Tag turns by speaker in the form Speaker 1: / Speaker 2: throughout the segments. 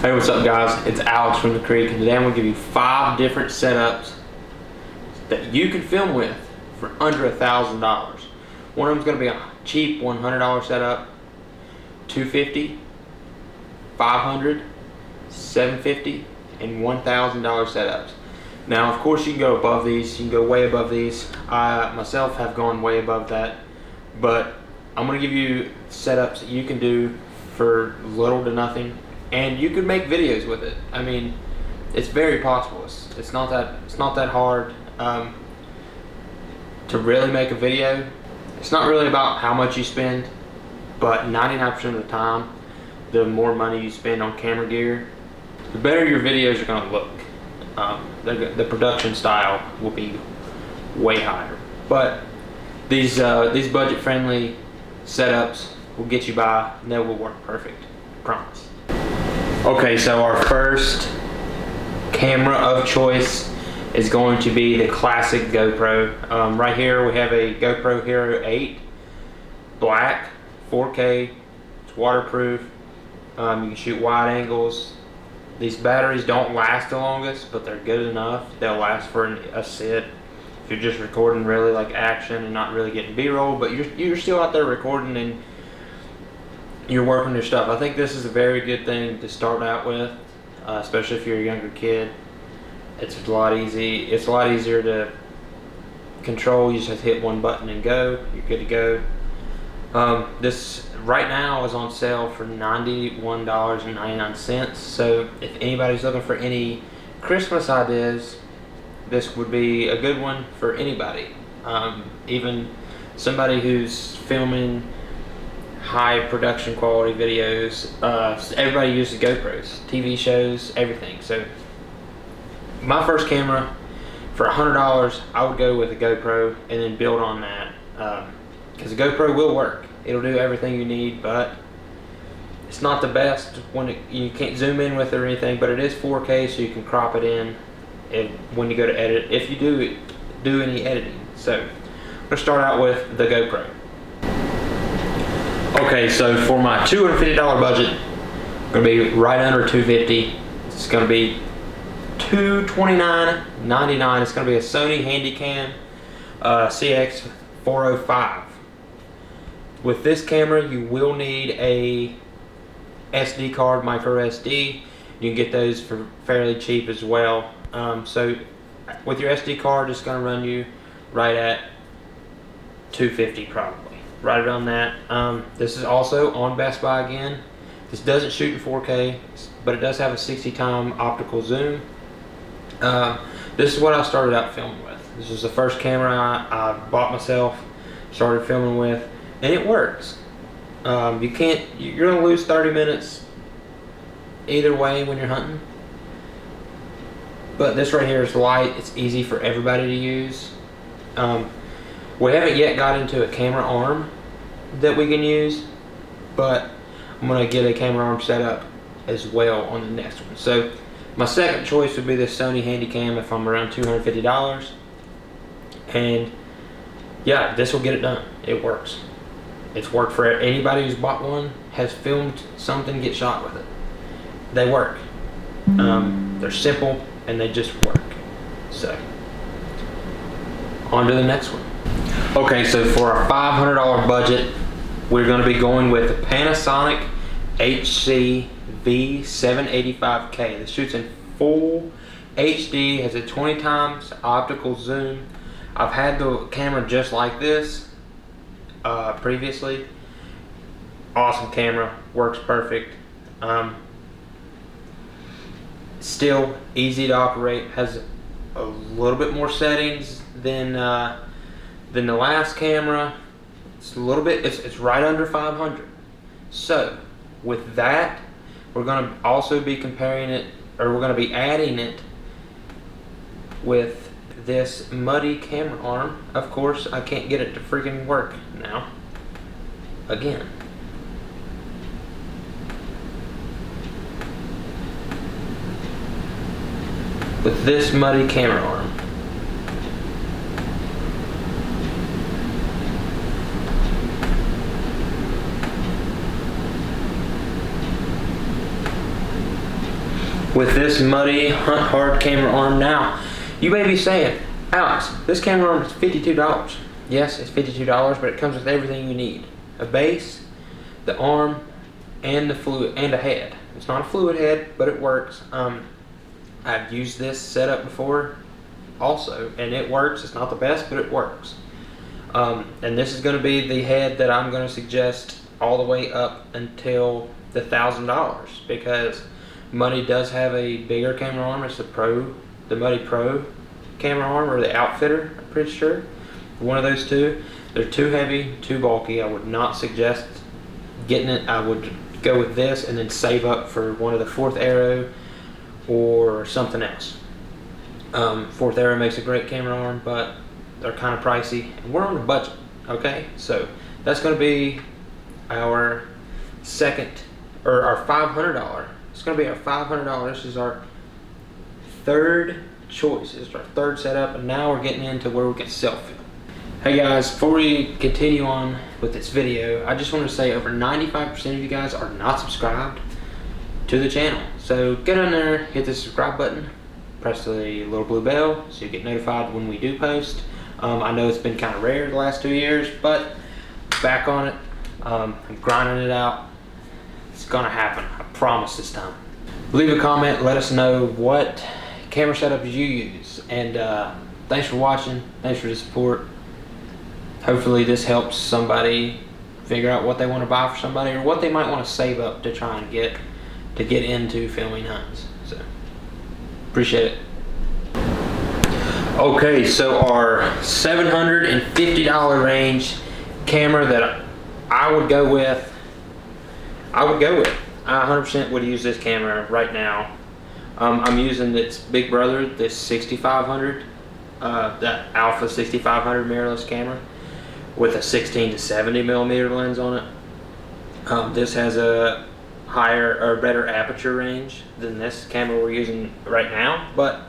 Speaker 1: Hey, what's up guys? It's Alex from the Creek, and today I'm going to give you 5 different setups that you can film with for under $1,000. One of them is going to be a cheap $100 setup, $250, $500, $750, and $1,000 setups. Now, of course, you can go above these. You can go way above these. I myself have gone way above that, but I'm going to give you setups that you can do for little to nothing. And you could make videos with it. I mean, it's very possible. It's not that hard to really make a video. It's not really about how much you spend, but 99% of the time, the more money you spend on camera gear, the better your videos are going to look. The production style will be way higher. But these budget-friendly setups will get you by, and they will work perfect. I promise. Okay, so our first camera of choice is going to be the classic GoPro. Right here we have a GoPro Hero 8, black, 4K, it's waterproof. You can shoot wide angles. These batteries don't last the longest, but they're good enough. They'll last for a sit. If you're just recording really like action and not really getting B-roll, but you're still out there recording and you're working your stuff. I think this is a very good thing to start out with, especially if you're a younger kid. It's a lot easier to control. You just have to hit one button and go. You're good to go. This right now is on sale for $91.99. So if anybody's looking for any Christmas ideas, this would be a good one for anybody. Even somebody who's filming high production quality videos. Everybody uses GoPros, TV shows, everything. So my first camera, for $100, I would go with a GoPro and then build on that, because a GoPro will work. It'll do everything you need, but it's not the best when you can't zoom in with it or anything, but it is 4K, so you can crop it in when you go to edit, if you do any editing. So I'm going to start out with the GoPro. Okay, so for my $250 budget, I'm going to be right under $250. It's going to be $229.99. It's going to be a Sony Handycam CX405. With this camera, you will need a SD card, micro SD. You can get those for fairly cheap as well. So with your SD card, it's going to run you right at $250 probably. Right around that. This is also on Best Buy again. This doesn't shoot in 4K, but it does have a 60x optical zoom. This is what I started out filming with. This is the first camera I bought myself, started filming with, and it works. You're gonna lose 30 minutes either way when you're hunting. But this right here is light. It's easy for everybody to use. We haven't yet got into a camera arm that we can use, but I'm going to get a camera arm set up as well on the next one. So my second choice would be this Sony Handycam if I'm around $250. And yeah, this will get it done. It works. It's worked for anybody who's bought one, has filmed something, get shot with it. They work. They're simple and they just work. So on to the next one. Okay, so for our $500 budget, we're going to be going with the Panasonic HC V785K. This shoots in full HD, has a 20x optical zoom. I've had the camera just like this previously. Awesome camera, works perfect. Still easy to operate, has a little bit more settings than the last camera. It's a little bit, it's right under 500. So with that, we're going to also be comparing it, or we're going to be adding it with this muddy camera arm. Of course, I can't get it to freaking work now. Again. With this muddy camera arm. with this muddy hunt hard camera arm. Now, you may be saying, Alex, this camera arm is $52. Yes, it's $52, but it comes with everything you need: a base, the arm, and the fluid, and a head. It's not a fluid head, but it works. I've used this setup before also, and it works. It's not the best, but it works. And this is going to be the head that I'm going to suggest all the way up until the $1,000, because Muddy does have a bigger camera arm. It's the Muddy Pro camera arm, or the Outfitter, I'm pretty sure. One of those two. They're too heavy, too bulky. I would not suggest getting it. I would go with this and then save up for one of the Fourth Arrow or something else. Fourth Arrow makes a great camera arm, but they're kind of pricey, and we're on a budget. Okay, so that's going to be our second, or our $500. It's going to be our $500. This is our third choice. This is our third setup, and now we're getting into where we can self-film. Hey guys, before we continue on with this video, I just want to say over 95% of you guys are not subscribed to the channel. So get on there, hit the subscribe button, press the little blue bell so you get notified when we do post. I know it's been kind of rare the last 2 years, but back on it. I'm grinding it out. It's gonna happen, I promise this time. Leave a comment, let us know what camera setup you use, and thanks for watching, thanks for the support. Hopefully this helps somebody figure out what they want to buy for somebody, or what they might want to save up to try and get into filming hunts. So appreciate it. Okay, so our $750 range camera that I would go with, I 100% would use this camera right now. I'm using its big brother, this 6500, the Alpha 6500 mirrorless camera with a 16 to 70 millimeter lens on it. This has a higher or better aperture range than this camera we're using right now, but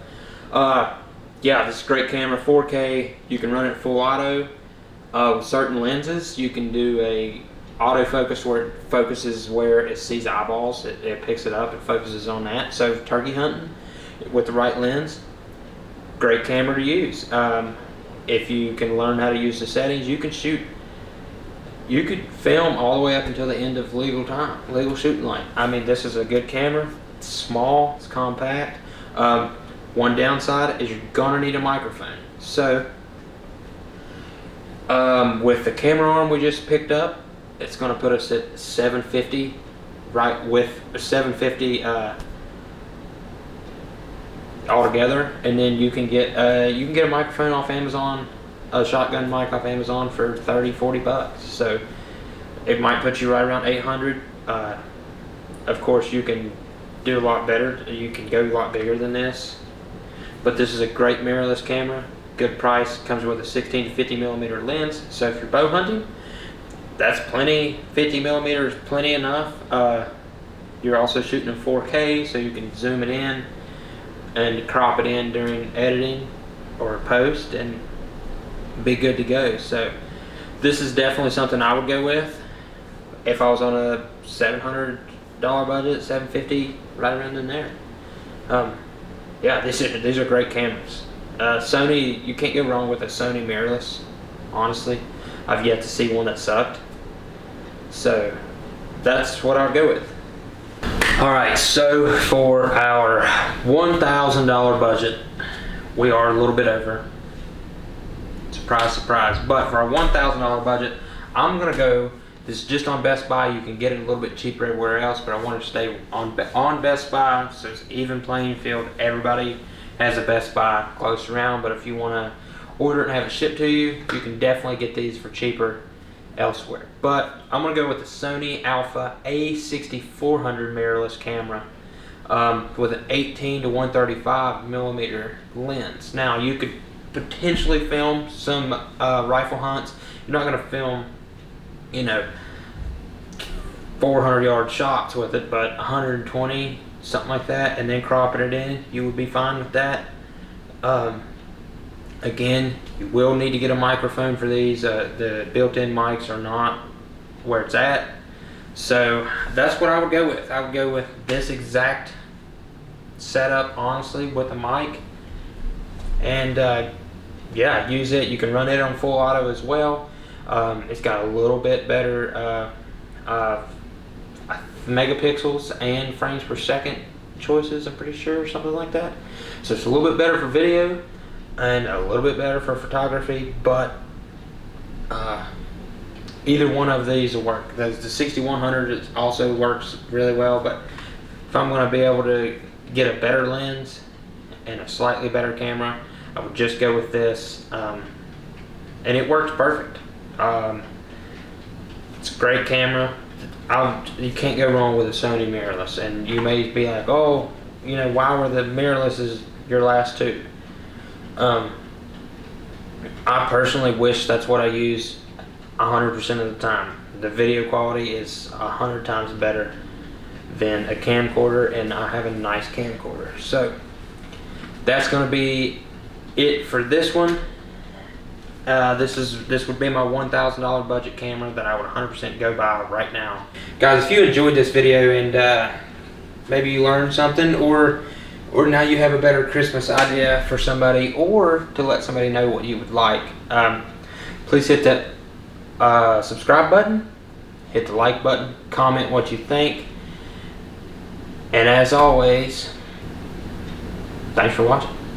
Speaker 1: yeah, this is a great camera. 4K, you can run it full auto. With certain lenses, you can do a autofocus where it focuses where it sees eyeballs. It picks it up, it focuses on that. So turkey hunting with the right lens, great camera to use. If you can learn how to use the settings, you can shoot. You could film all the way up until the end of legal shooting line. I mean, this is a good camera. It's small, it's compact. One downside is you're gonna need a microphone. So with the camera arm we just picked up, it's gonna put us at 750, right, with 750 altogether, and then you can get a microphone off Amazon, a shotgun mic off Amazon for 30-40 bucks. So it might put you right around 800. Of course, you can do a lot better. You can go a lot bigger than this, but this is a great mirrorless camera. Good price. Comes with a 16 to 50 millimeter lens. So if you're bow hunting, that's plenty. 50 millimeters, plenty enough. You're also shooting in 4K, so you can zoom it in and crop it in during editing or post and be good to go. So this is definitely something I would go with if I was on a $700 budget, 750, right around in there. Yeah, these are great cameras. Sony, you can't go wrong with a Sony mirrorless, honestly. I've yet to see one that sucked. So that's what I'll go with. Alright, so for our $1,000 budget, we are a little bit over. Surprise, surprise. But for our $1,000 budget, I'm going to go, this is just on Best Buy. You can get it a little bit cheaper everywhere else, but I want to stay on Best Buy, so it's even playing field. Everybody has a Best Buy close around, but if you want to order it and have it shipped to you, you can definitely get these for cheaper elsewhere. But I'm going to go with the Sony Alpha A6400 mirrorless camera with an 18 to 135 millimeter lens. Now you could potentially film some rifle hunts. You're not going to film, 400-yard shots with it, but 120, something like that, and then cropping it in, you would be fine with that. Again, you will need to get a microphone for these. The built-in mics are not where it's at. So that's what I would go with. I would go with this exact setup, honestly, with a mic. And yeah, use it. You can run it on full auto as well. It's got a little bit better megapixels and frames per second choices, I'm pretty sure, or something like that. So it's a little bit better for video and a little bit better for photography, but either one of these will work. The 6100 also works really well, but if I'm going to be able to get a better lens and a slightly better camera, I would just go with this, and it works perfect. It's a great camera. You can't go wrong with a Sony mirrorless. And you may be like, oh, you know, why were the mirrorlesses your last two? I personally wish that's what I use 100% of the time. The video quality is 100 times better than a camcorder, and I have a nice camcorder. So that's going to be it for this one. This would be my $1,000 budget camera that I would 100% go buy right now. Guys, if you enjoyed this video and maybe you learned something, or now you have a better Christmas idea for somebody, or to let somebody know what you would like, please hit that subscribe button, hit the like button, comment what you think, and as always, thanks for watching.